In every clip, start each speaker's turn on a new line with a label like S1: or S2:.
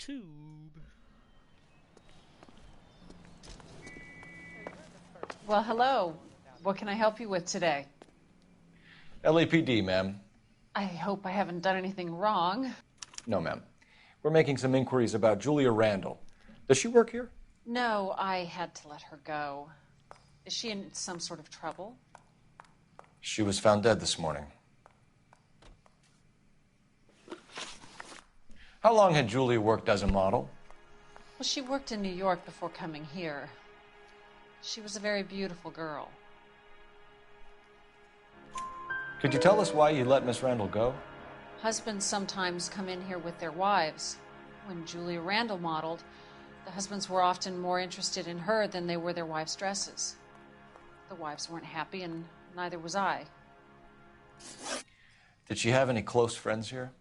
S1: tube.
S2: Well, hello. What can I help you with today?
S3: LAPD, ma'am.
S2: I hope I haven't done anything wrong.
S3: No, ma'am. We're making some inquiries about Julia Randall. Does she work here?
S2: No, I had to let her go. Is she in some sort of trouble?
S3: She was found dead this morning. How long had Julia worked as a model?
S2: Well, she worked in New York before coming here. She was a very beautiful girl.
S3: Could you tell us why you let Miss Randall go?
S2: Husbands sometimes come in here with their wives. When Julia Randall modeled, the husbands were often more interested in her than they were their wives' dresses. The wives weren't happy, and neither was I.
S3: Did she have any close friends here?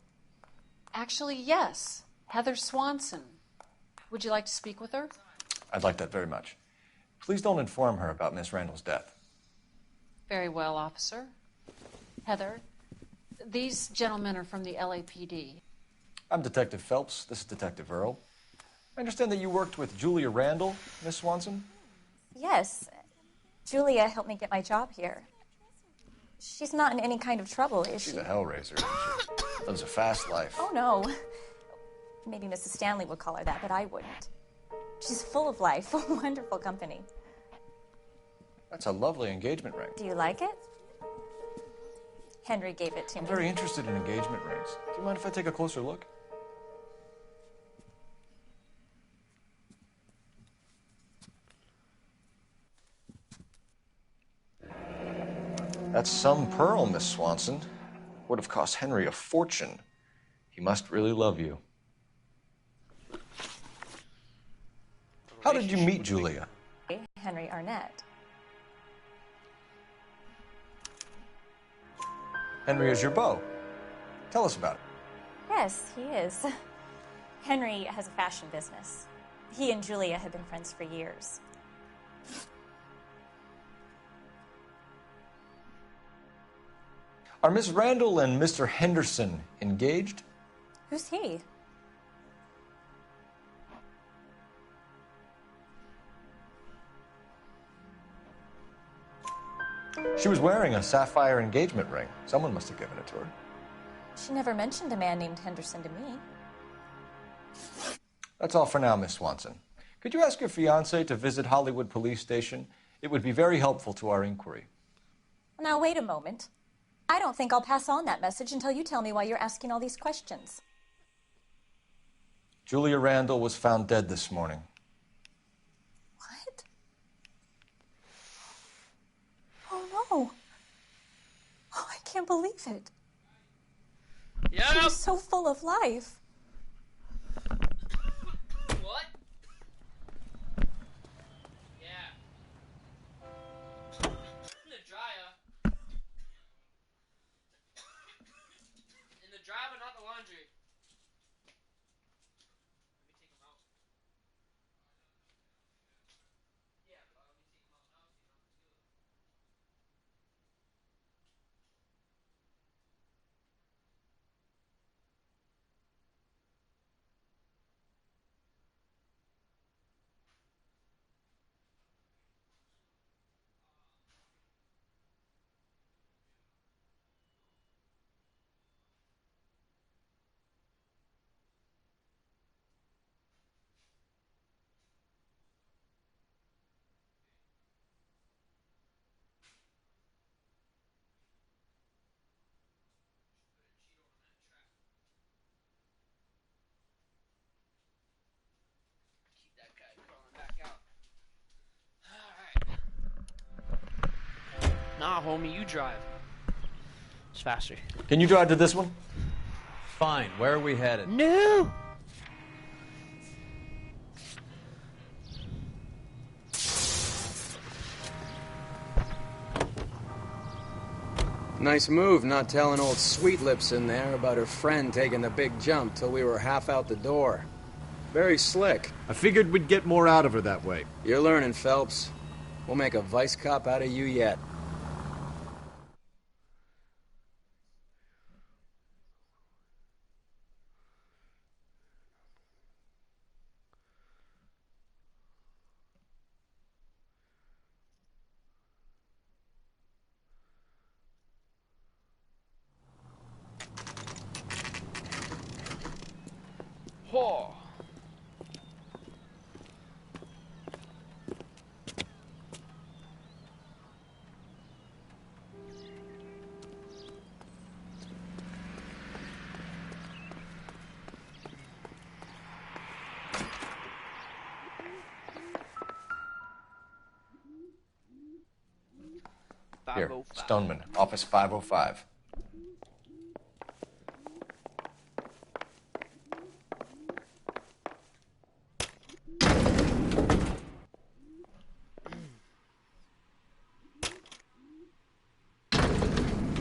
S2: Actually, yes. Heather Swanson. Would you like to speak with her?
S3: I'd like that very much. Please don't inform her about Miss Randall's death.
S2: Very well, officer. Heather, these gentlemen are from the LAPD.
S3: I'm Detective Phelps. This is Detective Earl. I understand that you worked with Julia Randall, Miss Swanson?
S4: Yes. Julia helped me get my job here. She's not in any kind of trouble, is she?
S3: She's a hellraiser, isn't she? Lives a fast life.
S4: Oh, no. Maybe Mrs. Stanley would call her that, but I wouldn't. She's full of life, wonderful company.
S3: That's a lovely engagement ring.
S4: Do you like it? Henry gave it to me.
S3: I'm very interested in engagement rings. Do you mind if I take a closer look? That's some pearl, Miss Swanson. Would have cost Henry a fortune. He must really love you. How did you meet Julia?
S4: Henry Arnett.
S3: Henry is your beau. Tell us about it.
S4: Yes, he is. Henry has a fashion business. He and Julia have been friends for years.
S3: Are Miss Randall and Mr. Henderson engaged?
S4: Who's he?
S3: She was wearing a sapphire engagement ring. Someone must have given it to her.
S4: She never mentioned a man named Henderson to me.
S3: That's all for now, Miss Swanson. Could you ask your fiancé to visit Hollywood Police Station? It would be very helpful to our inquiry.
S4: Now, wait a moment. I don't think I'll pass on that message until you tell me why you're asking all these questions.
S3: Julia Randall was found dead this morning.
S4: What? Oh, no. Oh, I can't believe it.
S1: Yep.
S4: She was so full of life.
S1: What? Yeah. In the dryer. In the dryer, but not the laundry. Let me take them out. Yeah, but let me take them out now so you don't have to do it. Keep that guy crawling back out. Alright. Nah, homie, you drive. It's faster.
S3: Can you drive to this one?
S5: Fine. Where are we headed?
S1: No!
S6: Nice move not telling old Sweet Lips in there about her friend taking the big jump till we were half out the door. Very slick.
S5: I figured we'd get more out of her that way.
S6: You're learning, Phelps. We'll make a vice cop out of you yet.
S7: 4.
S3: Here,
S7: 505.
S3: Stoneman, office 505.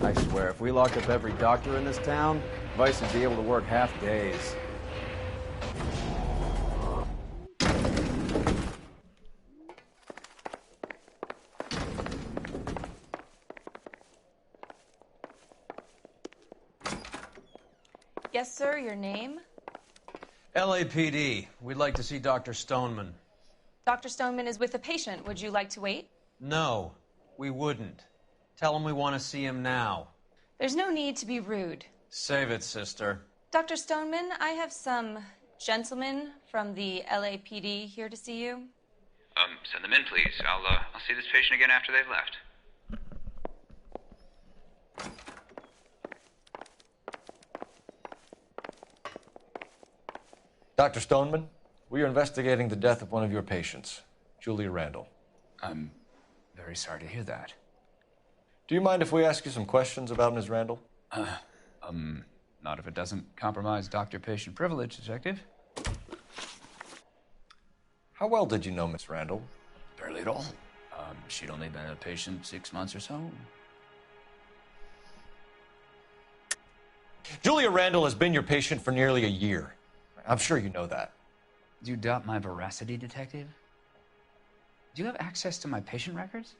S5: I swear, if we locked up every doctor in this town, Vice would be able to work half days.
S8: Yes, sir, your name?
S5: LAPD. We'd like to see Dr. Stoneman.
S8: Dr. Stoneman is with a patient. Would you like to wait?
S5: No, we wouldn't. Tell him we want to see him now.
S8: There's no need to be rude.
S5: Save it, sister.
S8: Dr. Stoneman, I have some gentlemen from the LAPD here to see you.
S9: Send them in, please. I'll see this patient again after they've left.
S3: Dr. Stoneman, we are investigating the death of one of your patients, Julia Randall.
S9: I'm very sorry to hear that.
S3: Do you mind if we ask you some questions about Ms. Randall?
S9: Not if it doesn't compromise doctor-patient privilege, Detective.
S3: How well did you know Miss Randall?
S9: Barely at all. She'd only been a patient 6 months or so.
S3: Julia Randall has been your patient for nearly a year. I'm sure you know that.
S9: Do you doubt my veracity, Detective? Do you have access to my patient records?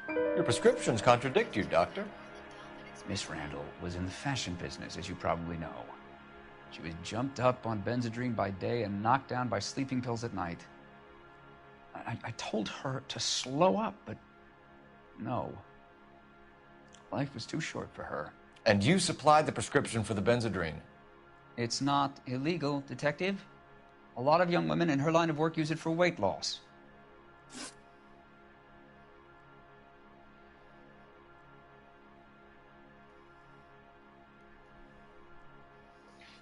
S3: Your prescriptions contradict you, Doctor.
S9: Miss Randall was in the fashion business, as you probably know. She was jumped up on Benzedrine by day and knocked down by sleeping pills at night. I told her to slow up, but no. Life was too short for her.
S3: And you supplied the prescription for the Benzedrine.
S9: It's not illegal, Detective. A lot of young women in her line of work use it for weight loss.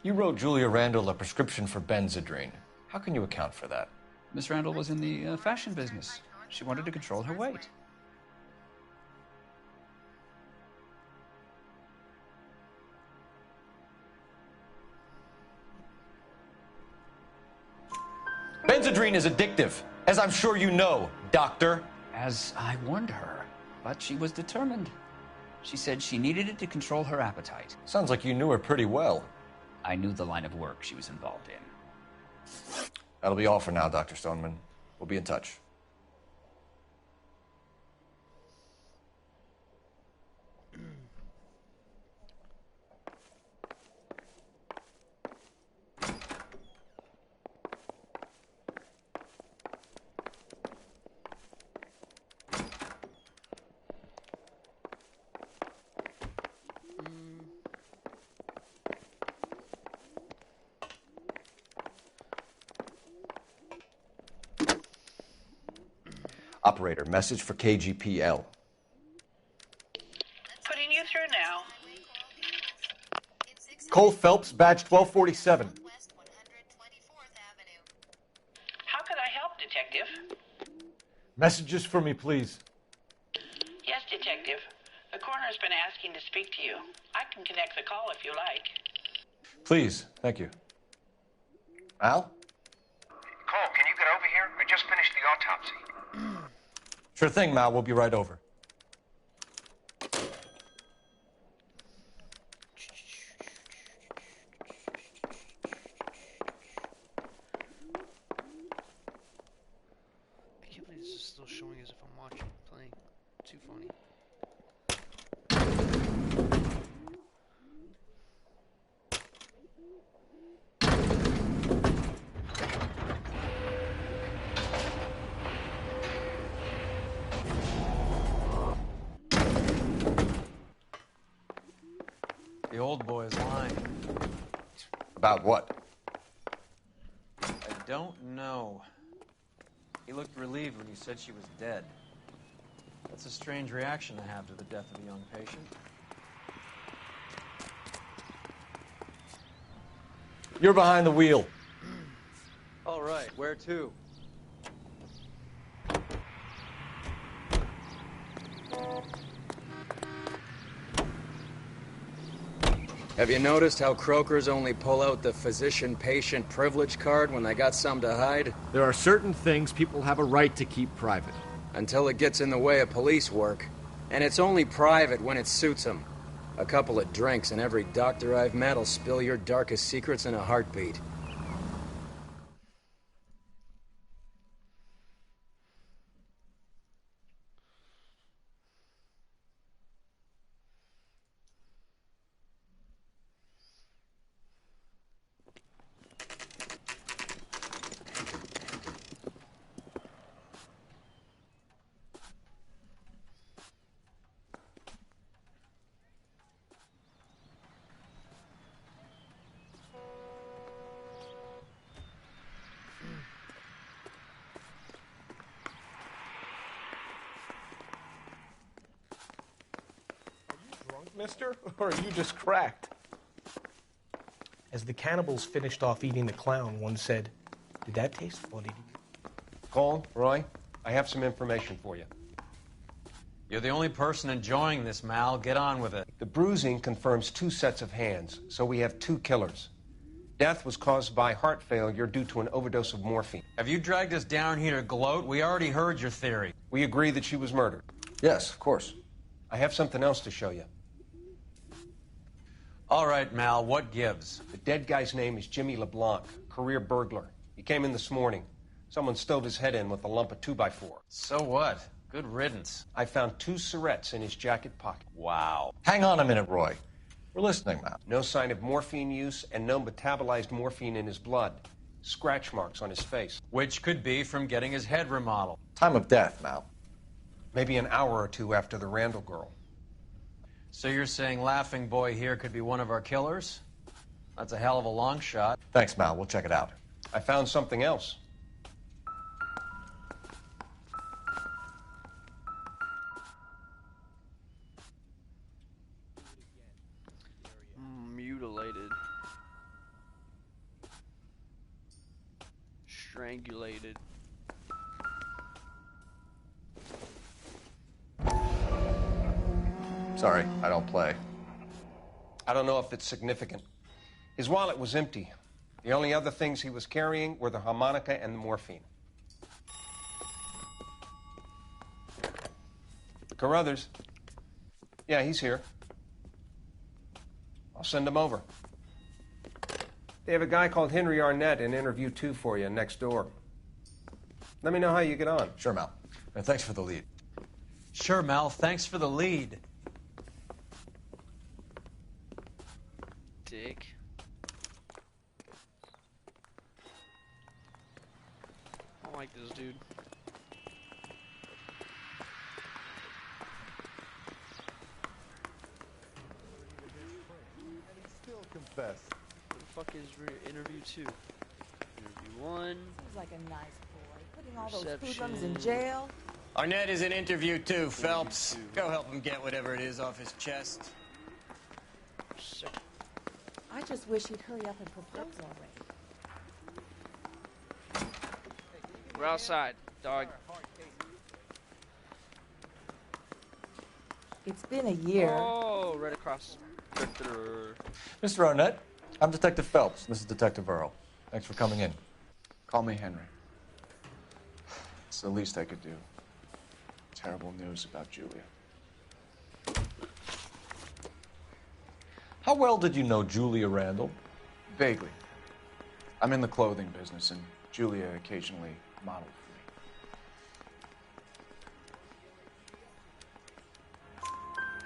S3: You wrote Julia Randall a prescription for Benzedrine. How can you account for that?
S9: Miss Randall was in the fashion business. She wanted to control her weight.
S3: Benzedrine is addictive, as I'm sure you know, Doctor.
S9: As I warned her, but she was determined. She said she needed it to control her appetite.
S3: Sounds like you knew her pretty well.
S9: I knew the line of work she was involved in.
S3: That'll be all for now, Dr. Stoneman. We'll be in touch. Operator, message for KGPL.
S10: Putting you through now.
S3: Cole Phelps, badge 1247.
S10: How could I help, Detective?
S3: Messages for me, please.
S10: Yes, Detective. The coroner's been asking to speak to you. I can connect the call if you like.
S3: Please, thank you. Al?
S11: Cole, can you get over here? I just finished the autopsy.
S3: Sure thing, Mal. We'll be right over.
S7: I can't believe this is still showing as if I'm watching, playing. Too funny.
S5: old boy is lying.
S3: About what?
S5: I don't know. He looked relieved when you said she was dead. That's a strange reaction to have to the death of a young patient.
S3: You're behind the wheel.
S5: All right, where to?
S6: Have you noticed how croakers only pull out the physician-patient privilege card when they got something to hide?
S12: There are certain things people have a right to keep private.
S6: Until it gets in the way of police work. And it's only private when it suits them. A couple of drinks and every doctor I've met will spill your darkest secrets in a heartbeat.
S13: Mister, or are you just cracked? As the cannibals finished off eating the clown, one said, "Did that taste funny to you?"
S14: Cole, Roy, I have some information for you.
S5: You're the only person enjoying this, Mal. Get on with it.
S14: The bruising confirms 2 sets of hands, so we have 2 killers. Death was caused by heart failure due to an overdose of morphine.
S5: Have you dragged us down here to gloat? We already heard your theory.
S14: We agree that she was murdered.
S3: Yes, of course.
S14: I have something else to show you.
S5: All right, Mal, what gives?
S14: The dead guy's name is Jimmy LeBlanc, career burglar. He came in this morning. Someone stove his head in with a lump of 2x4.
S5: So what? Good riddance.
S14: I found 2 syrettes in his jacket pocket.
S5: Wow.
S3: Hang on a minute, Roy. We're listening, Mal.
S14: No sign of morphine use and no metabolized morphine in his blood. Scratch marks on his face.
S5: Which could be from getting his head remodeled.
S3: Time of death, Mal.
S14: Maybe an hour or 2 after the Randall girl.
S5: So you're saying Laughing Boy here could be one of our killers? That's a hell of a long shot.
S3: Thanks, Mal. We'll check it out.
S14: I found something else.
S7: Mutilated. Strangulated.
S3: Sorry, I don't play.
S14: I don't know if it's significant. His wallet was empty. The only other things he was carrying were the harmonica and the morphine. Carruthers. Yeah, he's here. I'll send him over. They have a guy called Henry Arnett in interview 2 for you next door. Let me know how you get on.
S3: Sure, Mal. And thanks for the lead.
S5: Sure, Mal. Thanks for the lead.
S7: Dick. I don't like this dude.
S15: Still confess.
S7: What the fuck is interview 2? Interview 1.
S16: Seems like a nice boy. Putting all those
S7: Reception.
S16: hoodlums in jail.
S17: Arnett is in interview 2, Phelps. Go help him get whatever it is off his chest.
S16: I just wish he'd hurry up and propose already.
S7: We're outside, dog.
S16: It's been a year.
S7: Oh, right across.
S3: Mr. Arnett, I'm Detective Phelps. This is Detective Earl. Thanks for coming in.
S18: Call me Henry. It's the least I could do. Terrible news about Julia.
S3: How well did you know Julia Randall?
S18: Vaguely. I'm in the clothing business, and Julia occasionally modeled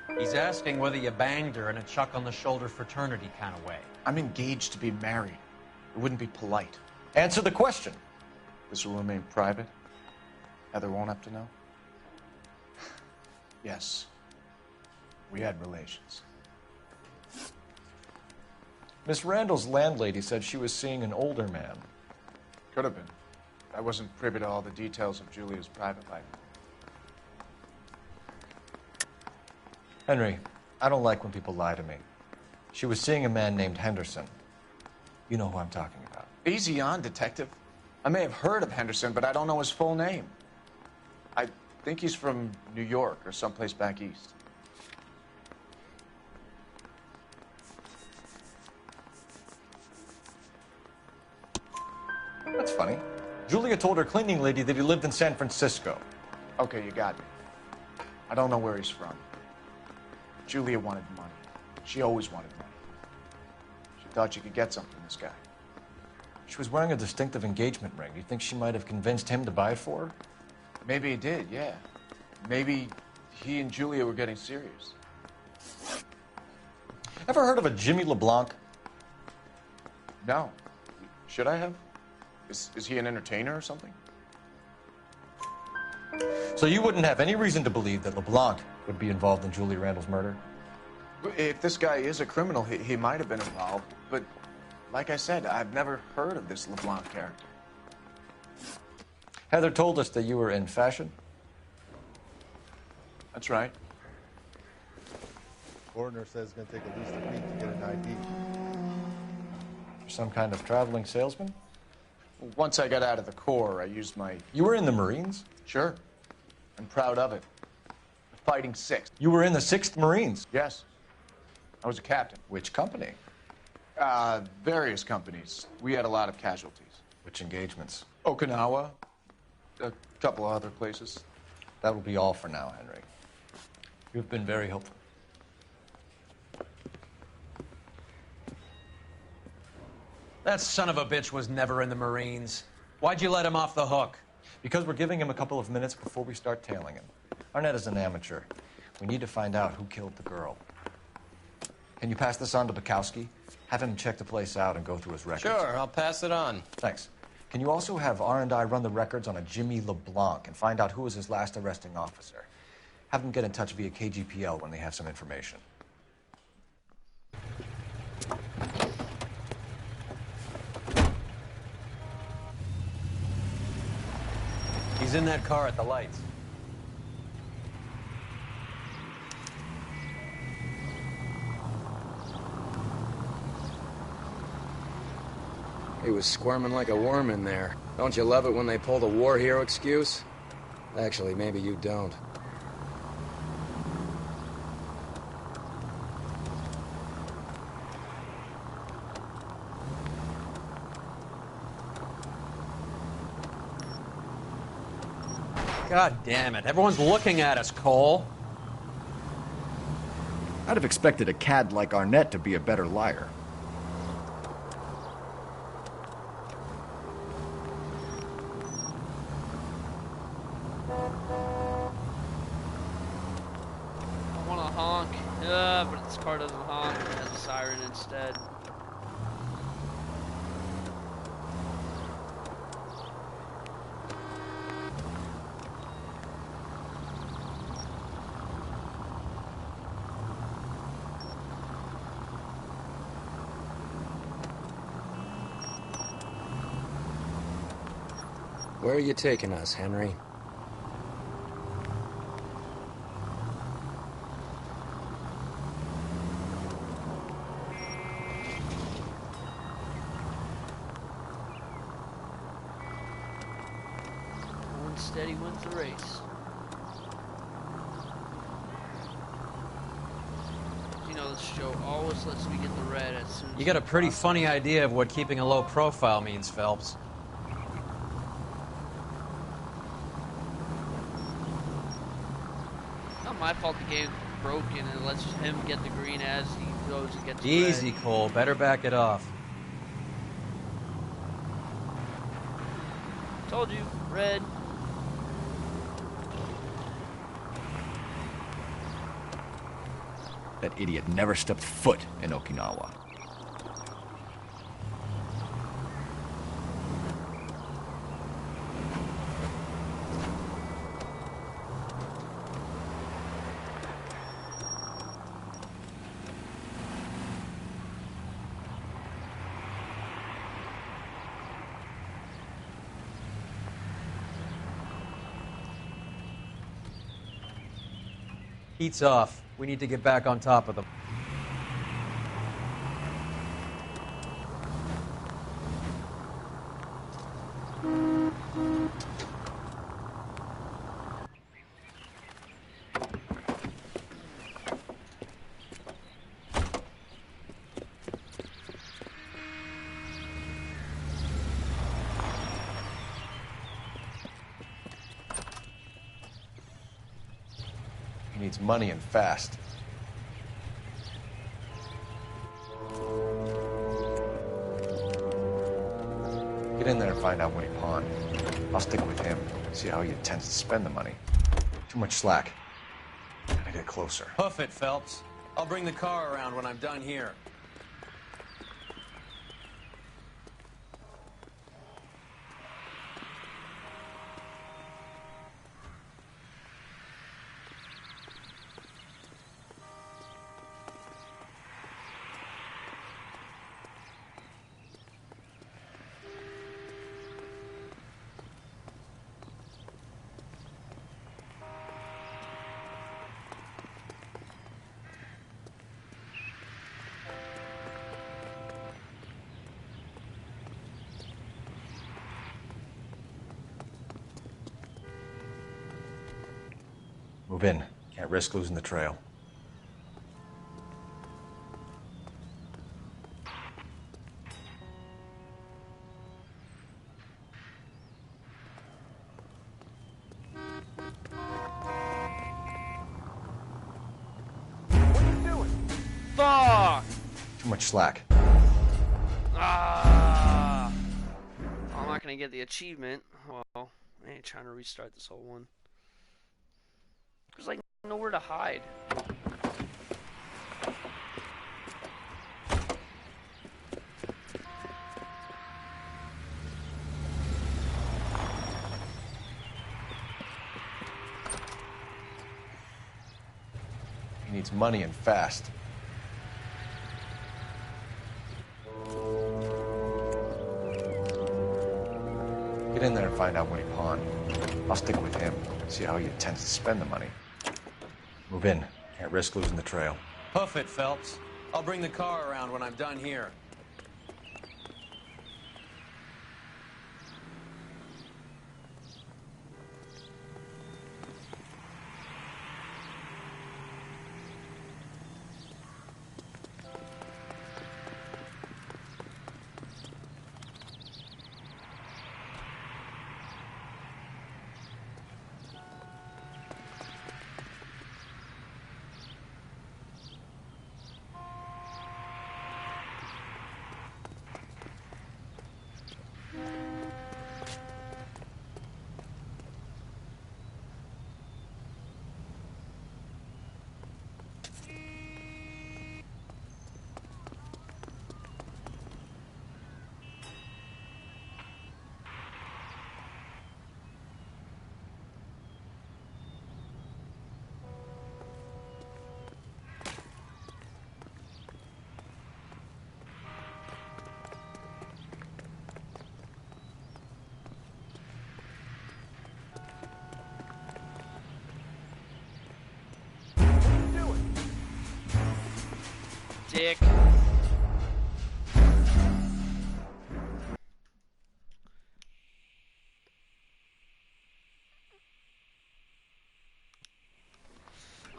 S18: for me.
S5: He's asking whether you banged her in a chuck-on-the-shoulder fraternity kind of way.
S18: I'm engaged to be married. It wouldn't be polite.
S3: Answer the question.
S18: This will remain private? Heather won't have to know? Yes. We had relations.
S3: Miss Randall's landlady said she was seeing an older man.
S18: Could have been. I wasn't privy to all the details of Julia's private life.
S3: Henry, I don't like when people lie to me. She was seeing a man named Henderson. You know who I'm talking about.
S18: Easy on, Detective. I may have heard of Henderson, but I don't know his full name. I think he's from New York or someplace back east.
S3: That's funny. Julia told her cleaning lady that he lived in San Francisco.
S18: Okay, you got me. I don't know where he's from. Julia wanted money. She always wanted money. She thought she could get something from this guy.
S3: She was wearing a distinctive engagement ring. Do you think she might have convinced him to buy it for her?
S18: Maybe he did, yeah. Maybe he and Julia were getting serious.
S3: Ever heard of a Jimmy LeBlanc?
S18: No. Should I have? Is he an entertainer or something?
S3: So you wouldn't have any reason to believe that LeBlanc would be involved in Julia Randall's murder?
S18: If this guy is a criminal, he might have been involved. But like I said, I've never heard of this LeBlanc character.
S3: Heather told us that you were in fashion.
S18: That's right.
S15: Coroner says it's going to take at least a week to get an ID.
S3: You're some kind of traveling salesman?
S18: Once I got out of the Corps, I used my...
S3: You were in the Marines?
S18: Sure. I'm proud of it. Fighting 6th.
S3: You were in the 6th Marines?
S18: Yes. I was a captain.
S3: Which company?
S18: Various companies. We had a lot of casualties.
S3: Which engagements?
S18: Okinawa. A couple of other places.
S3: That will be all for now, Henry. You've been very helpful.
S5: That son of a bitch was never in the Marines. Why'd you let him off the hook?
S3: Because we're giving him a couple of minutes before we start tailing him. Arnett is an amateur. We need to find out who killed the girl. Can you pass this on to Bukowski? Have him check the place out and go through his records.
S17: Sure, I'll pass it on.
S3: Thanks. Can you also have R&I run the records on a Jimmy LeBlanc and find out who was his last arresting officer? Have them get in touch via KGPL when they have some information.
S5: He's in that car at the lights.
S6: He was squirming like a worm in there. Don't you love it when they pull the war hero excuse? Actually, maybe you don't.
S5: God damn it. Everyone's looking at us, Cole.
S12: I'd have expected a cad like Arnett to be a better liar.
S7: I want to honk. But this car doesn't honk. It has a siren instead.
S6: Where are you taking us, Henry?
S7: One steady wins the race. You know, this show always lets me get the red as soon as
S5: You got a pretty
S7: possible.
S5: funny idea of what keeping a low profile means, Phelps.
S7: Not my fault the game's broken and it lets him get the green as he goes and gets
S5: Easy,
S7: red.
S5: Cole. Better back it off.
S7: Told you, red.
S12: That idiot never stepped foot in Okinawa.
S5: Heat's off. We need to get back on top of them.
S3: He needs money and fast. Get in there and find out what he pawned. I'll stick with him, see how he intends to spend the money. Too much slack. Gotta get closer.
S5: Hoof it, Phelps. I'll bring the car around when I'm done here.
S3: Move in. Can't risk losing the trail.
S7: Fuck!
S3: Too much slack.
S7: Ah! I'm not gonna get the achievement. Well, I ain't trying to restart this whole one. There's like nowhere to hide.
S3: He needs money and fast. Get in there and find out what he pawned. I'll stick with him, see how he intends to spend the money. Move in. Can't risk losing the trail.
S5: Hoof it, Phelps. I'll bring the car around when I'm done here.
S7: Dick.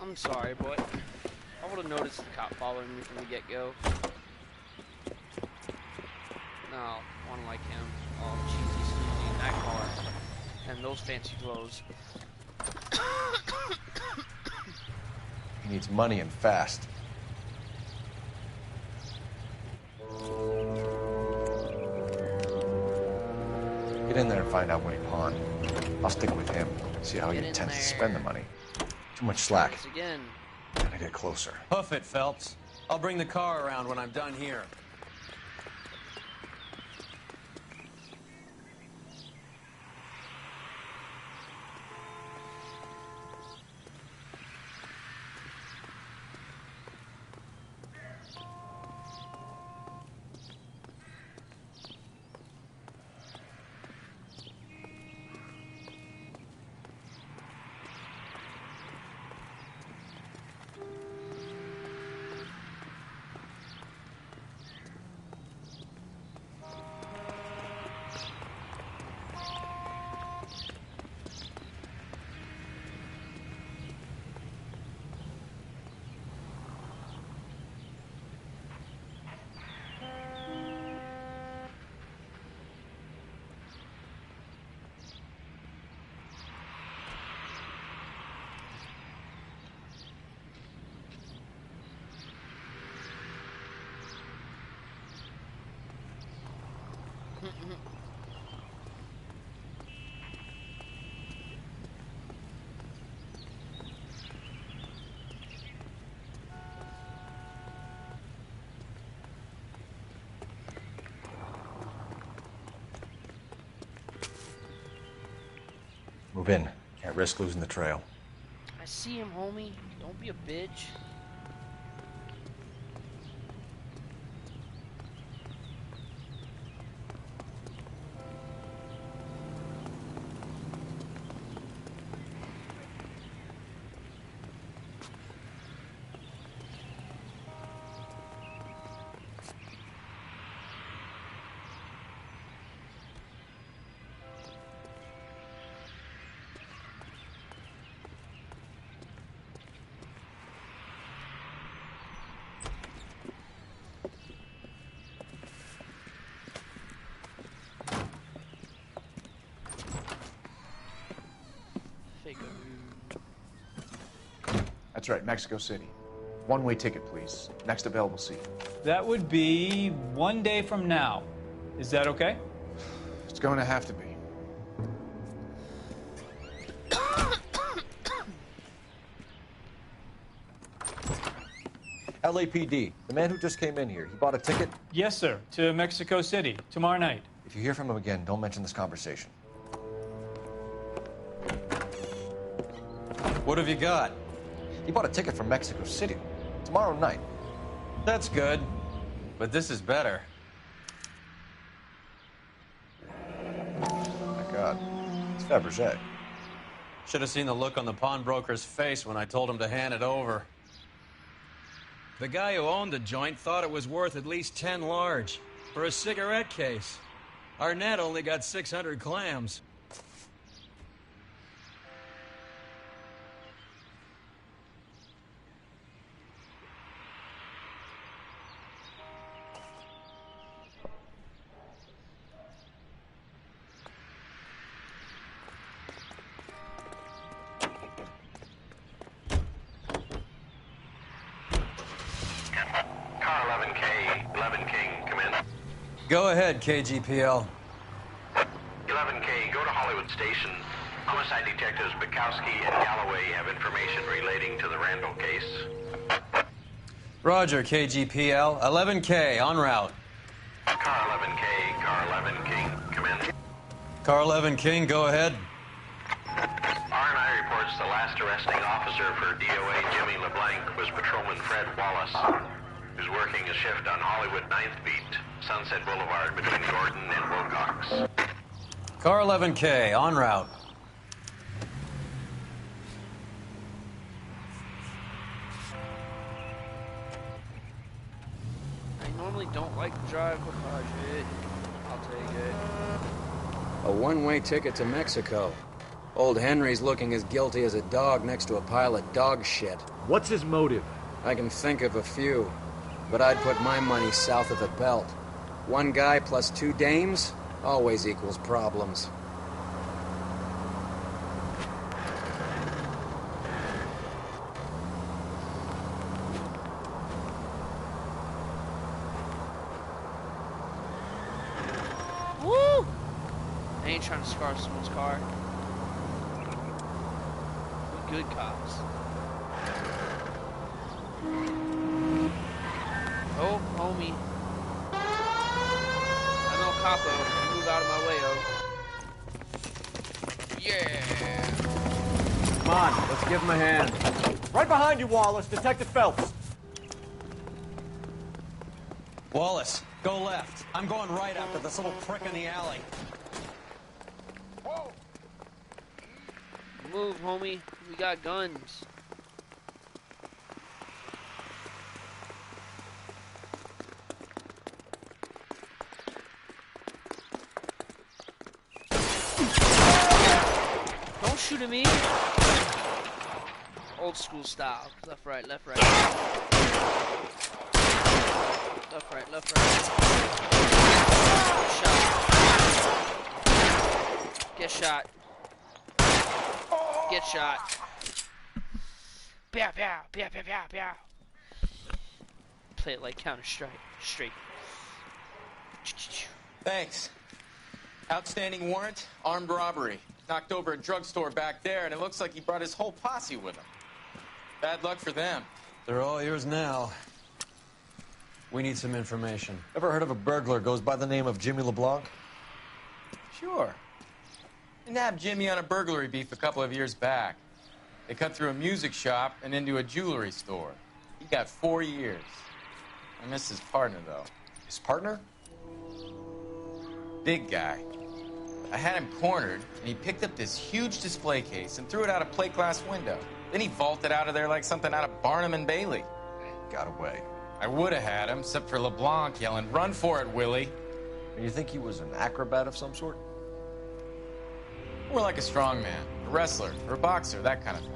S7: I'm sorry, but I would have noticed the cop following me from the get-go. No, one like him. All cheesy, sleazy in that car. And those fancy clothes.
S3: He needs money and fast. Get in there and find out what he pawned. I'll stick with him, see how he intends to spend the money. Too much slack.
S7: Once again.
S3: Gotta get closer.
S5: Hoof it, Phelps. I'll bring the car around when I'm done here.
S3: Move in. Can't risk losing the trail.
S7: I see him, homie. Don't be a bitch.
S18: That's right, Mexico City. One-way ticket, please. Next available seat.
S19: That would be 1 day from now. Is that okay?
S18: It's going to have to be.
S3: LAPD, the man who just came in here, he bought a ticket?
S19: Yes, sir. To Mexico City, tomorrow night.
S3: If you hear from him again, don't mention this conversation.
S5: What have you got?
S3: He bought a ticket from Mexico City. Tomorrow night.
S5: That's good. But this is better.
S3: Oh my God. It's Fabergé.
S5: Should have seen the look on the pawnbroker's face when I told him to hand it over.
S6: The guy who owned the joint thought it was worth at least 10 large for a cigarette case. Arnett only got 600 clams.
S11: Car 11K, 11 King, come in.
S5: Go ahead, KGPL.
S11: 11K, go to Hollywood Station. Homicide detectives Bukowski and Galloway have information relating to the Randall case.
S5: Roger, KGPL. 11K, en route.
S11: Car 11K, car 11 King, come in.
S5: Car 11 King, go ahead.
S11: R&I reports the last arresting officer for DOA Jimmy LeBlanc was Patrolman Fred Wallace, who's working a shift on Hollywood 9th Beat, Sunset Boulevard between Gordon and Wilcox.
S5: Car 11K, en route.
S7: I normally don't like to drive, but I'll take it.
S6: A one-way ticket to Mexico. Old Henry's looking as guilty as a dog next to a pile of dog shit.
S12: What's his motive?
S6: I can think of a few, but I'd put my money south of the belt. One guy plus 2 dames always equals problems.
S7: Woo! I ain't trying to scar someone's car. We good cops. Oh, homie. I'm El Capo. You move out of my way, oh. Yeah!
S5: Come on, let's give him a hand.
S3: Right behind you, Wallace. Detective Phelps.
S5: Wallace, go left. I'm going right after this little prick in the alley.
S7: Move, homie. We got guns. Don't shoot at me. Old school style. Left, right, left, right. Left, right, left, right. Get shot. Get shot. Pow, pow, pow, pow, pow, pow. Play it like Counter-Strike. Straight.
S17: Thanks. Outstanding warrant, armed robbery. Knocked over a drugstore back there, and it looks like he brought his whole posse with him. Bad luck for them.
S5: They're all yours now. We need some information.
S3: Ever heard of a burglar goes by the name of Jimmy LeBlanc?
S17: Sure. He nabbed Jimmy on a burglary beef a couple of years back. They cut through a music shop and into a jewelry store. He got 4 years. I missed his partner, though.
S3: His partner?
S17: Big guy. I had him cornered, and he picked up this huge display case and threw it out a plate glass window. Then he vaulted out of there like something out of Barnum and Bailey.
S3: Got away.
S17: I would have had him, except for LeBlanc yelling, "Run for it, Willie!"
S3: You think he was an acrobat of some sort?
S17: More like a strongman, a wrestler, or a boxer, that kind of thing.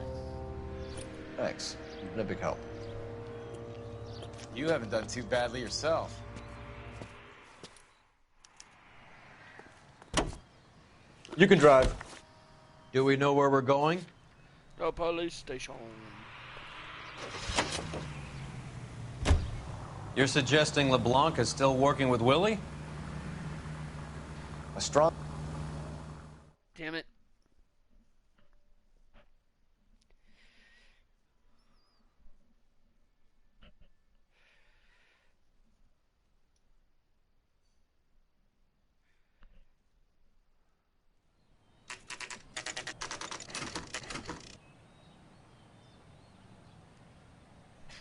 S3: Thanks. You've been a big help.
S17: You haven't done too badly yourself.
S3: You can drive.
S5: Do we know where we're going?
S7: The police station.
S5: You're suggesting LeBlanc is still working with Willie?
S3: A strong...
S7: Damn it.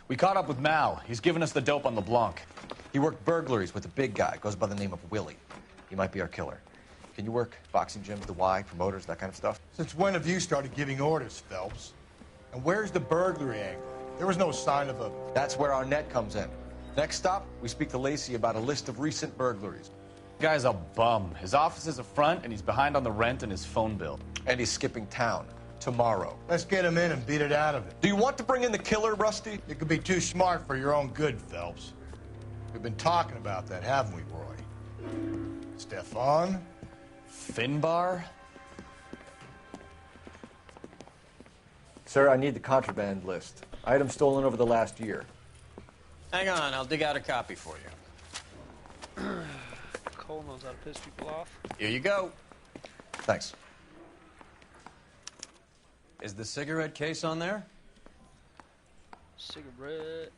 S3: We caught up with Mal. He's given us the dope on LeBlanc. He worked burglaries with a big guy. Goes by the name of Willie. He might be our killer. Can you work boxing gyms, the Y, promoters, that kind of stuff?
S15: Since when have you started giving orders, Phelps? And where's the burglary angle? There was no sign of a...
S3: That's where Arnett comes in. Next stop, we speak to Lacey about a list of recent burglaries.
S20: Guy's a bum. His office is a front, and he's behind on the rent and his phone bill.
S3: And he's skipping town tomorrow.
S15: Let's get him in and beat it out of it.
S3: Do you want to bring in the killer, Rusty?
S15: You could be too smart for your own good, Phelps. We've been talking about that, haven't we, Roy? Stefan?
S20: Finbar?
S3: Sir, I need the contraband list. Items stolen over the last year.
S5: Hang on, I'll dig out a copy for you.
S7: Cole knows how to piss people off.
S5: Here you go.
S3: Thanks.
S5: Is the cigarette case on there?
S7: Cigarette.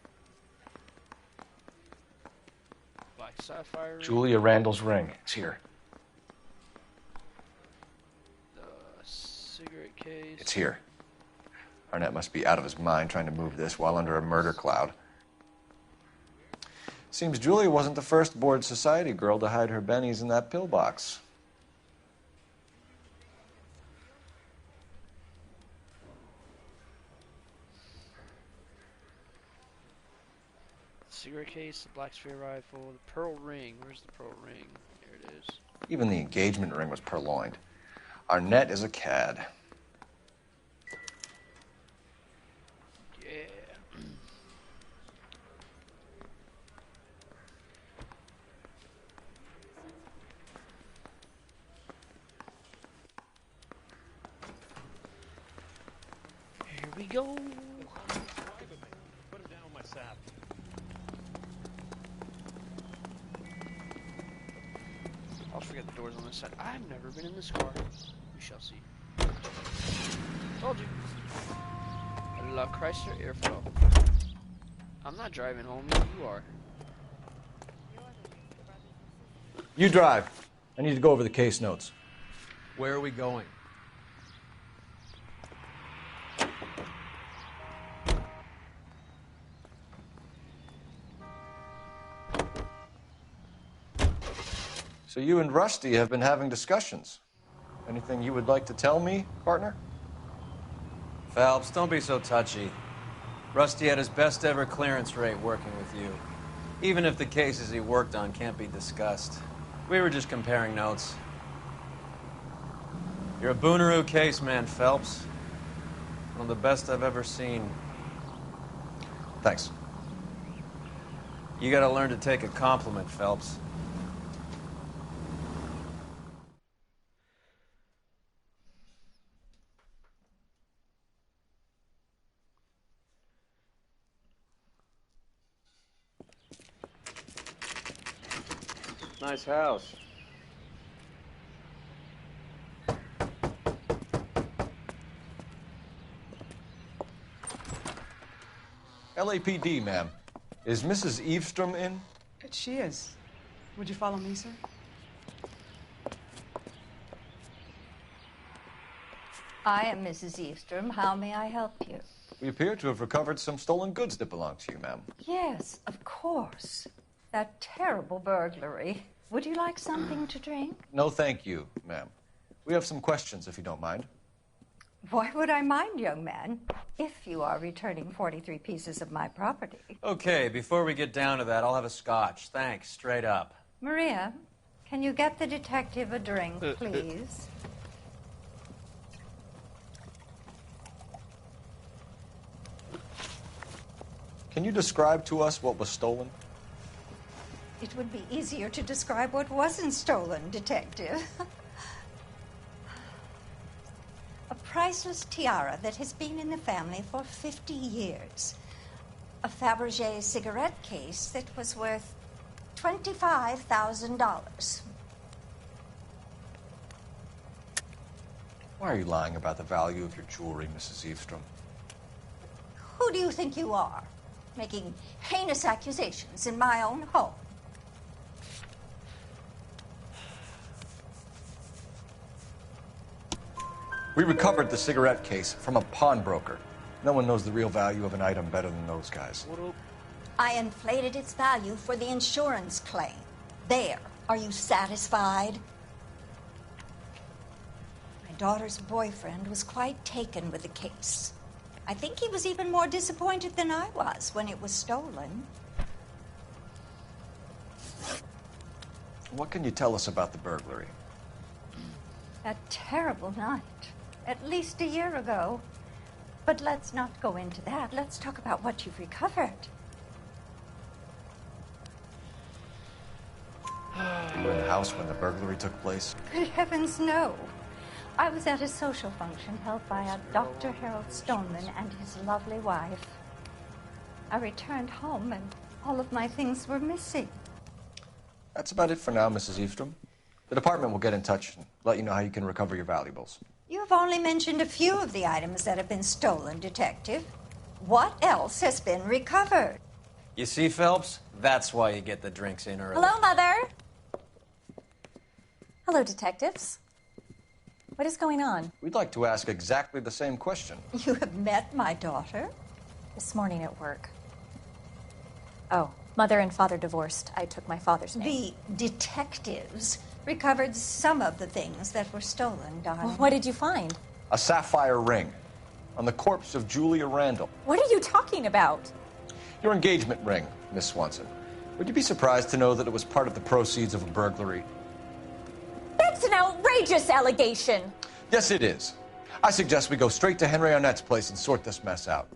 S7: Black sapphire ring.
S3: Julia Randall's ring. It's here.
S7: The cigarette case.
S3: It's here. Arnett must be out of his mind trying to move this while under a murder cloud. Seems Julia wasn't the first bored society girl to hide her bennies in that pillbox.
S7: Cigarette case, the black sphere rifle, the pearl ring. Where's the pearl ring? There it is.
S3: Even the engagement ring was purloined. Arnett is a cad.
S7: Yeah. Here we go.
S13: Put him down on my saddle.
S7: I'll forget the doors on this side. I've never been in this car. We shall see. Told you. I love Chrysler Airflow. I'm not driving home. You are.
S3: You drive. I need to go over the case notes.
S5: Where are we going?
S3: So you and Rusty have been having discussions. Anything you would like to tell me, partner?
S5: Phelps, don't be so touchy. Rusty had his best ever clearance rate working with you. Even if the cases he worked on can't be discussed. We were just comparing notes. You're a Booneroo case man, Phelps. One of the best I've ever seen.
S3: Thanks.
S5: You gotta learn to take a compliment, Phelps.
S14: Nice house.
S3: LAPD, ma'am. Is Mrs. Eavestrom in?
S21: She is. Would you follow me, sir? I am Mrs. Eastrom. How may I help you?
S3: We appear to have recovered some stolen goods that belong to you, ma'am.
S21: Yes, of course. That terrible burglary. Would you like something to drink?
S3: No, thank you, ma'am. We have some questions, if you don't mind.
S21: Why would I mind, young man, if you are returning 43 pieces of my property?
S5: Okay, before we get down to that, I'll have a scotch. Thanks, straight up.
S21: Maria, can you get the detective a drink, please?
S3: Can you describe to us what was stolen?
S21: It would be easier to describe what wasn't stolen, Detective. A priceless tiara that has been in the family for 50 years. A Fabergé cigarette case that was worth $25,000.
S3: Why are you lying about the value of your jewelry, Mrs. Eastrom?
S21: Who do you think you are, making heinous accusations in my own home?
S3: We recovered the cigarette case from a pawnbroker. No one knows the real value of an item better than those guys.
S21: I inflated its value for the insurance claim. There. Are you satisfied? My daughter's boyfriend was quite taken with the case. I think he was even more disappointed than I was when it was stolen.
S3: What can you tell us about the burglary?
S21: A terrible night. At least a year ago. But let's not go into that. Let's talk about what you've recovered.
S3: You were in the house when the burglary took place?
S21: Good heavens, no. I was at a social function held by a Dr. Harold Stoneman and his lovely wife. I returned home and all of my things were missing.
S3: That's about it for now, Mrs. Eastrom. The department will get in touch and let you know how you can recover your valuables.
S21: You have only mentioned a few of the items that have been stolen, Detective. What else has been recovered?
S5: You see, Phelps? That's why you get the drinks in early.
S4: Hello, Mother. Hello, detectives. What is going on?
S3: We'd like to ask exactly the same question.
S21: You have met my daughter?
S4: This morning at work. Oh, Mother and Father divorced. I took my father's name.
S21: The detectives recovered some of the things that were stolen, darling.
S4: Well, what did you find?
S3: A sapphire ring on the corpse of Julia Randall.
S4: What are you talking about?
S3: Your engagement ring, Miss Swanson. Would you be surprised to know that it was part of the proceeds of a burglary?
S4: That's an outrageous allegation.
S3: Yes, it is. I suggest we go straight to Henry Arnett's place and sort this mess out.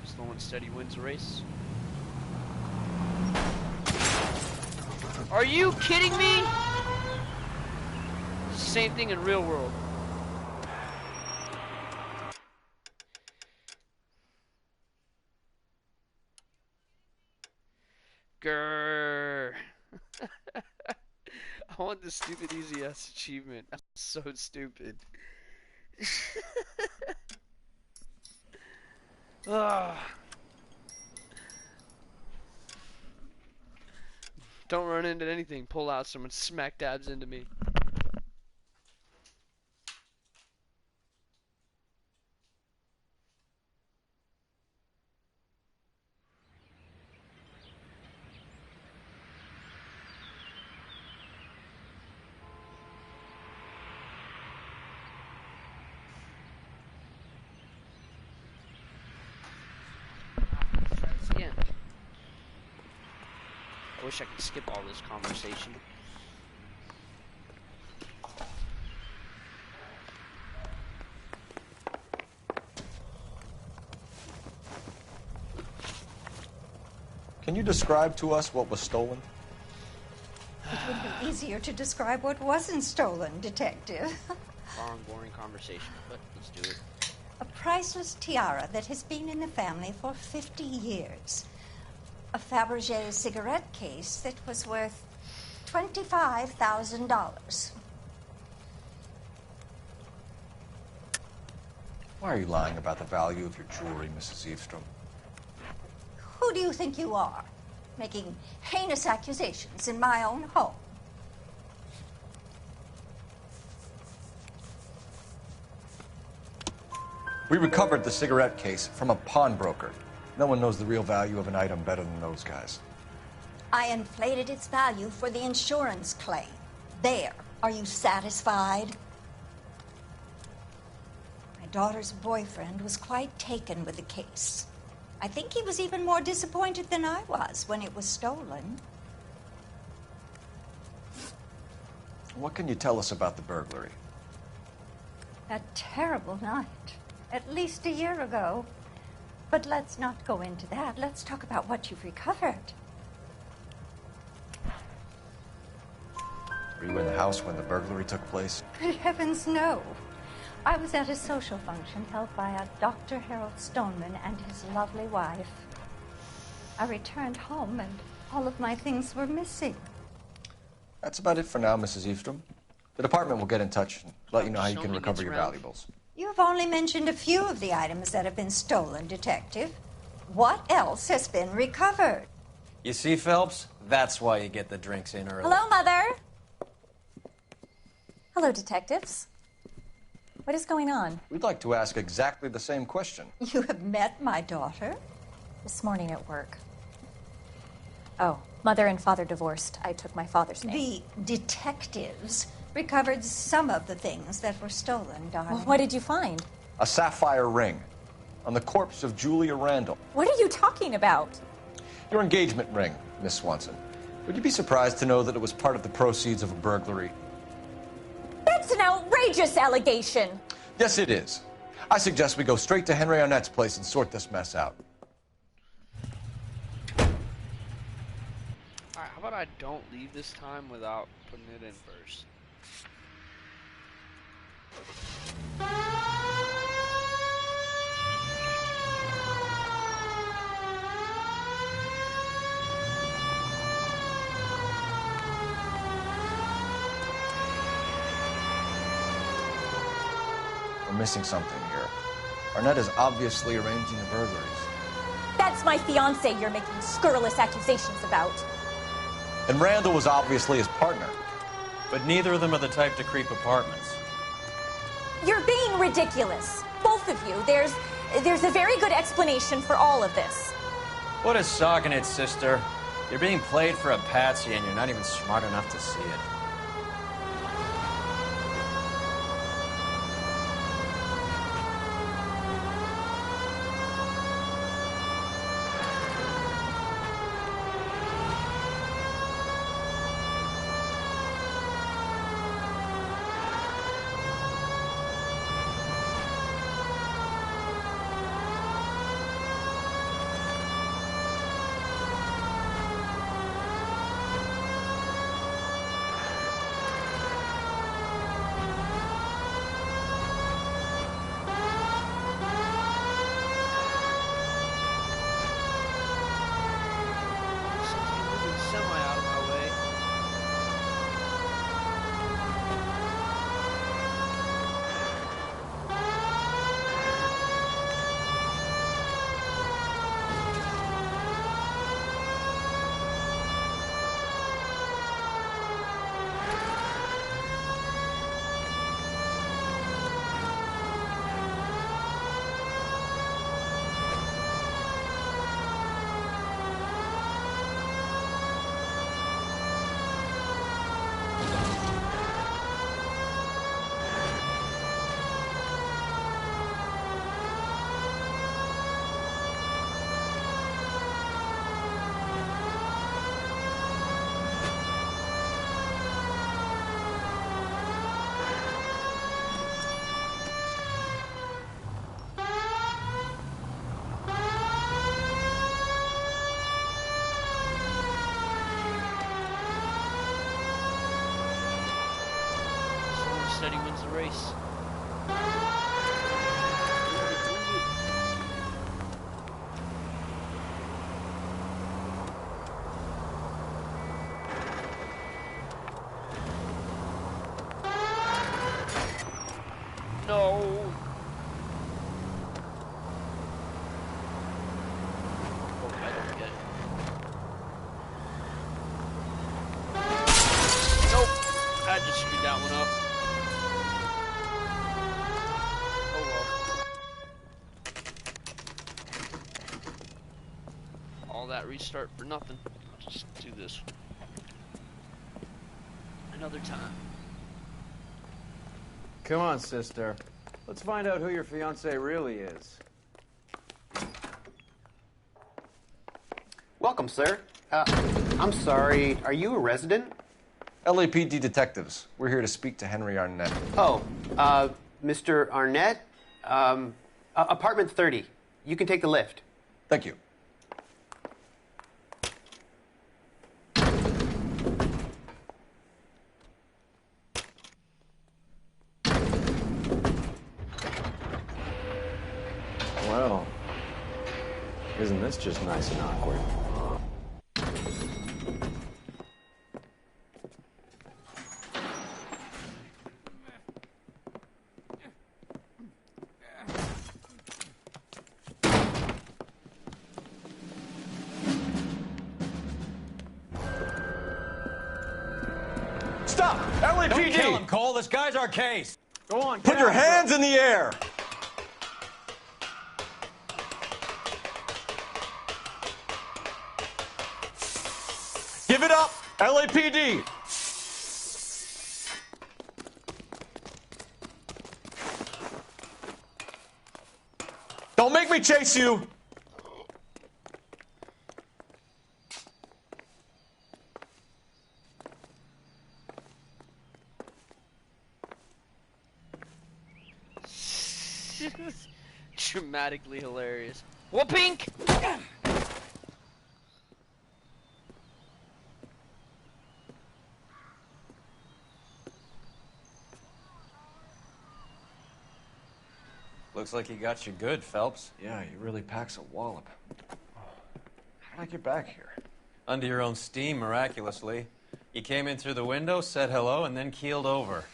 S7: Slow and steady wins the race. Are you kidding me? It's the same thing in real world. Grrr. I want the stupid easy ass achievement. I'm so stupid. Ugh. Don't run into anything. Pull out. Someone smack dabs into me. Again. I wish I could skip all this conversation.
S3: Can you describe to us what was stolen?
S21: It would be easier to describe what wasn't stolen, Detective.
S7: Long, boring conversation, but let's do it.
S21: A priceless tiara that has been in the family for 50 years. A Fabergé cigarette case that was worth $25,000.
S3: Why are you lying about the value of your jewelry, Mrs. Eavestrom?
S21: Who do you think you are, making heinous accusations in my own home?
S3: We recovered the cigarette case from a pawnbroker. No one knows the real value of an item better than those guys.
S21: I inflated its value for the insurance claim. There. Are you satisfied? My daughter's boyfriend was quite taken with the case. I think he was even more disappointed than I was when it was stolen.
S3: What can you tell us about the burglary?
S21: A terrible night. At least a year ago. But let's not go into that. Let's talk about what you've recovered.
S3: Were you in the house when the burglary took place?
S21: Good heavens, no. I was at a social function held by a Dr. Harold Stoneman and his lovely wife. I returned home and all of my things were missing.
S3: That's about it for now, Mrs. Eavestrom. The department will get in touch and let you know how you can recover your valuables.
S21: You've only mentioned a few of the items that have been stolen, Detective. What else has been recovered?
S5: You see, Phelps? That's why you get the drinks in early.
S4: Hello, Mother. Hello, detectives. What is going on?
S3: We'd like to ask exactly the same question.
S21: You have met my daughter?
S4: This morning at work. Oh, Mother and Father divorced. I took my father's name.
S21: The detectives recovered some of the things that were stolen, darling.
S4: Well, what did you find?
S3: A sapphire ring on the corpse of Julia Randall.
S4: What are you talking about?
S3: Your engagement ring, Miss Swanson. Would you be surprised to know that it was part of the proceeds of a burglary?
S4: That's an outrageous allegation.
S3: Yes, it is. I suggest we go straight to Henry Arnett's place and sort this mess out.
S7: Alright, how about I don't leave this time without putting it in first?
S3: We're missing something here. Arnett is obviously arranging the burglaries.
S4: That's my fiancé you're making scurrilous accusations about.
S3: And Randall was obviously his partner.
S5: But neither of them are the type to creep apartments.
S4: You're being ridiculous. Both of you. There's a very good explanation for all of this.
S5: What is sogging it, sister? You're being played for a patsy and you're not even smart enough to see it.
S7: Steady wins the race. No. that restart for nothing. I'll just do this another time.
S5: Come on, sister. Let's find out who your fiancé really is.
S2: Welcome, sir. I'm sorry, are you a resident?
S3: LAPD detectives. We're here to speak to Henry Arnett.
S2: Oh, Mr. Arnett? Apartment 30. You can take the lift.
S3: Thank you.
S5: Well, isn't this just nice and awkward?
S3: Stop! LAPD!
S5: Don't kill him, Cole. This guy's our case. Go on.
S3: Put your hands in the air! Give it up, LAPD! Don't make me chase you!
S7: Dramatically hilarious. Whooping!
S5: Looks like he got you good, Phelps.
S3: Yeah, he really packs a wallop. How did I get back here?
S5: Under your own steam, miraculously. You came in through the window, said hello, and then keeled over.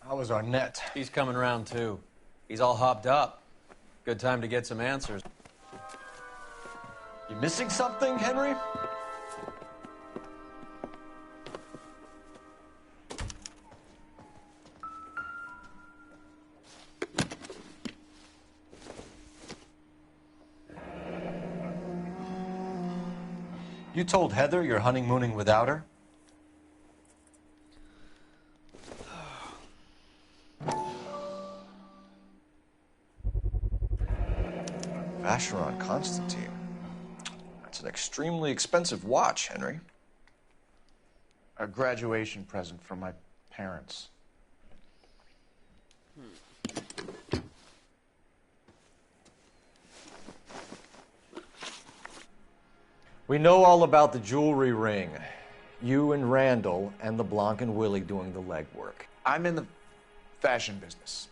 S3: How was Arnett?
S5: He's coming around, too. He's all hopped up. Good time to get some answers.
S3: You missing something, Henry? You told Heather you're honeymooning without her? Vacheron Constantine. That's an extremely expensive watch, Henry.
S18: A graduation present from my parents.
S3: We know all about the jewelry ring. You and Randall and LeBlanc and Willie doing the legwork.
S18: I'm in the fashion business.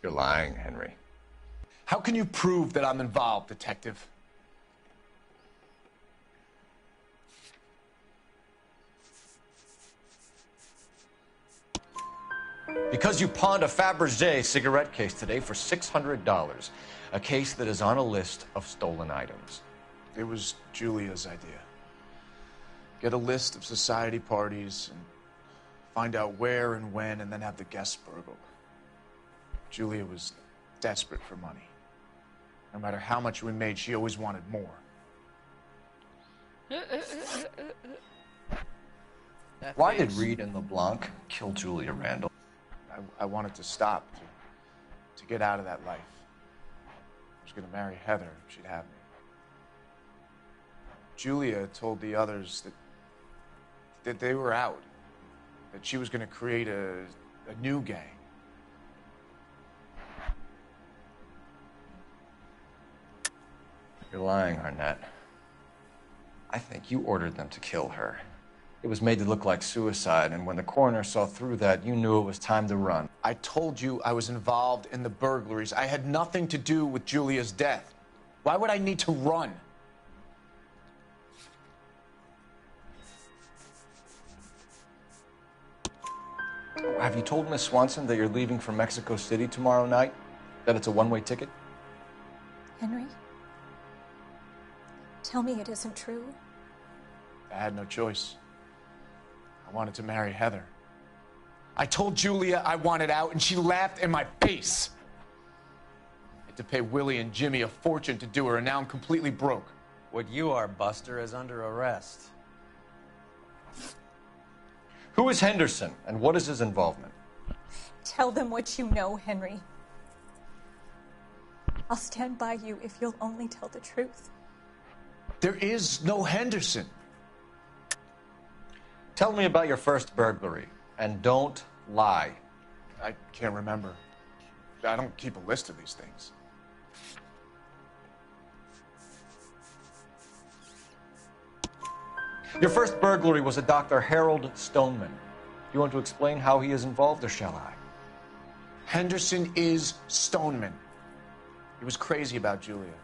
S3: You're lying, Henry.
S18: How can you prove that I'm involved, detective?
S3: Because you pawned a Fabergé cigarette case today for $600. A case that is on a list of stolen items.
S18: It was Julia's idea. Get a list of society parties and find out where and when and then have the guests burgled. Julia was desperate for money. No matter how much we made, she always wanted more.
S3: Why did Reed and LeBlanc kill Julia Randall?
S18: I wanted to stop, to get out of that life. I was going to marry Heather if she'd have me. Julia told the others that they were out, that she was going to create a new gang.
S3: You're lying, Arnett. I think you ordered them to kill her. It was made to look like suicide, and when the coroner saw through that, you knew it was time to run.
S18: I told you I was involved in the burglaries. I had nothing to do with Julia's death. Why would I need to run?
S3: Have you told Miss Swanson that you're leaving for Mexico City tomorrow night? That it's a one-way ticket?
S4: Henry? Tell me it isn't true.
S18: I had no choice. I wanted to marry Heather. I told Julia I wanted out, and she laughed in my face. I to pay Willie and Jimmy a fortune to do her, and now I'm completely broke.
S5: What you are, Buster, is under arrest.
S3: Who is Henderson, and what is his involvement?
S4: Tell them what you know, Henry. I'll stand by you if you'll only tell the truth.
S18: There is no Henderson.
S3: Tell me about your first burglary, and don't lie.
S18: I can't remember. I don't keep a list of these things.
S3: Your first burglary was a Dr. Harold Stoneman. Do you want to explain how he is involved, or shall I?
S18: Henderson is Stoneman. He was crazy about Julia.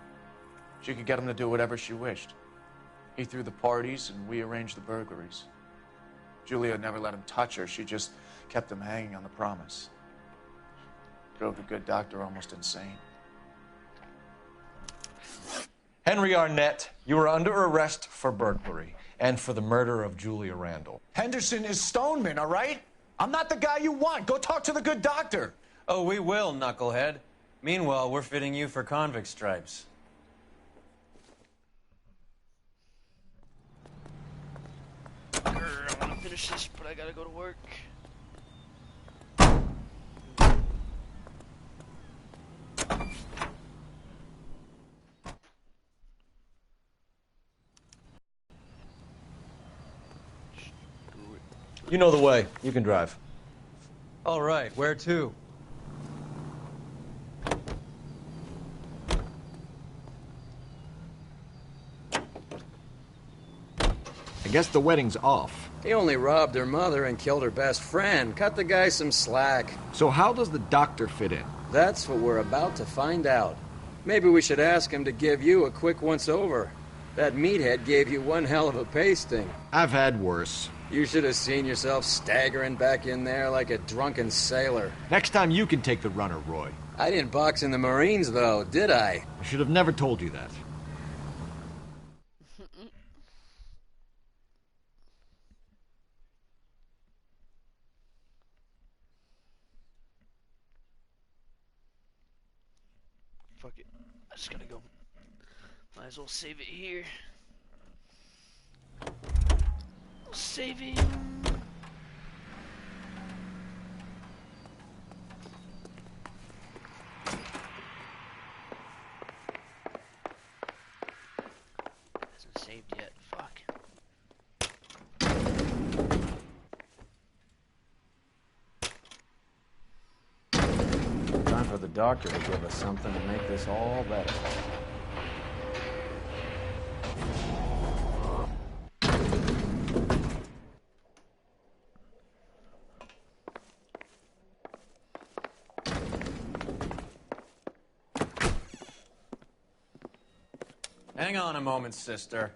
S18: She could get him to do whatever she wished. He threw the parties, and we arranged the burglaries. Julia never let him touch her. She just kept him hanging on the promise. Drove the good doctor almost insane.
S3: Henry Arnett, you are under arrest for burglary and for the murder of Julia Randall.
S18: Henderson is Stoneman, all right? I'm not the guy you want. Go talk to the good doctor.
S5: Oh, we will, knucklehead. Meanwhile, we're fitting you for convict stripes.
S7: I want to finish this, but I gotta go to work.
S3: You know the way. You can drive.
S5: All right, where to?
S12: I guess the wedding's off.
S6: He only robbed her mother and killed her best friend. Cut the guy some slack.
S12: So how does the doctor fit in?
S6: That's what we're about to find out. Maybe we should ask him to give you a quick once-over. That meathead gave you one hell of a pasting.
S12: I've had worse.
S6: You should have seen yourself staggering back in there like a drunken sailor.
S12: Next time you can take the runner, Roy.
S6: I didn't box in the Marines, though, did I?
S12: I should have never told you that.
S7: Fuck it. I just gotta go. Might as well save it here. Saving. Hasn't saved yet. Fuck.
S5: Time for the doctor to give us something to make this all better. Hang on a moment, sister.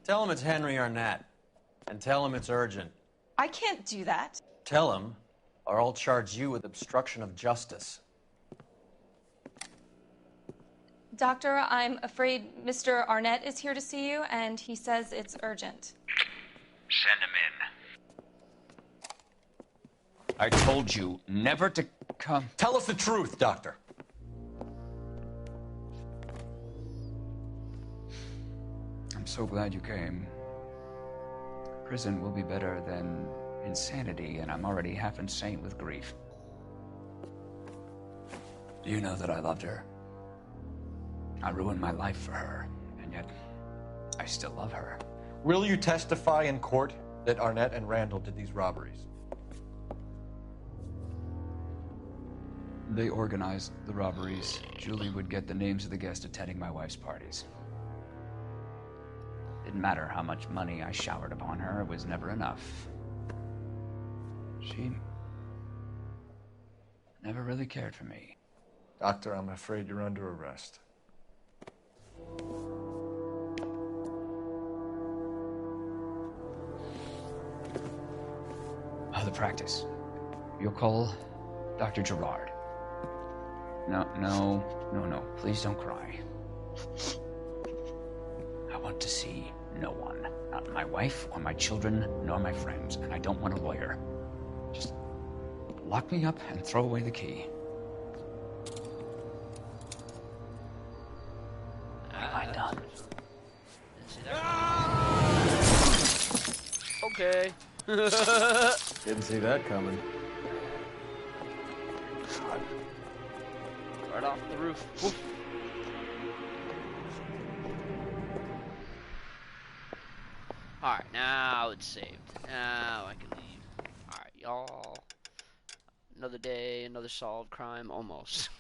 S5: Tell him it's Henry Arnett. And tell him it's urgent.
S8: I can't do that.
S5: Tell him, or I'll charge you with obstruction of justice.
S8: Doctor, I'm afraid Mr. Arnett is here to see you, and he says it's urgent.
S9: Send him in. I told you never to come.
S3: Tell us the truth, Doctor.
S9: I'm so glad you came. Prison will be better than insanity, and I'm already half insane with grief. You know that I loved her. I ruined my life for her, and yet I still love her.
S3: Will you testify in court that Arnett and Randall did these robberies?
S9: They organized the robberies. Julie would get the names of the guests attending my wife's parties. Didn't matter how much money I showered upon her, it was never enough. She never really cared for me.
S3: Doctor, I'm afraid you're under arrest.
S9: The practice. You'll call Dr. Gerard. No. Please don't cry. I want to see no one. Not my wife or my children, nor my friends. And I don't want a lawyer. Just lock me up and throw away the key.
S7: didn't see that coming. Okay.
S5: Didn't see that coming.
S7: Right off the roof. Woof. Alright, now it's saved. Now I can leave. Alright, y'all. Another day, another solved crime, almost.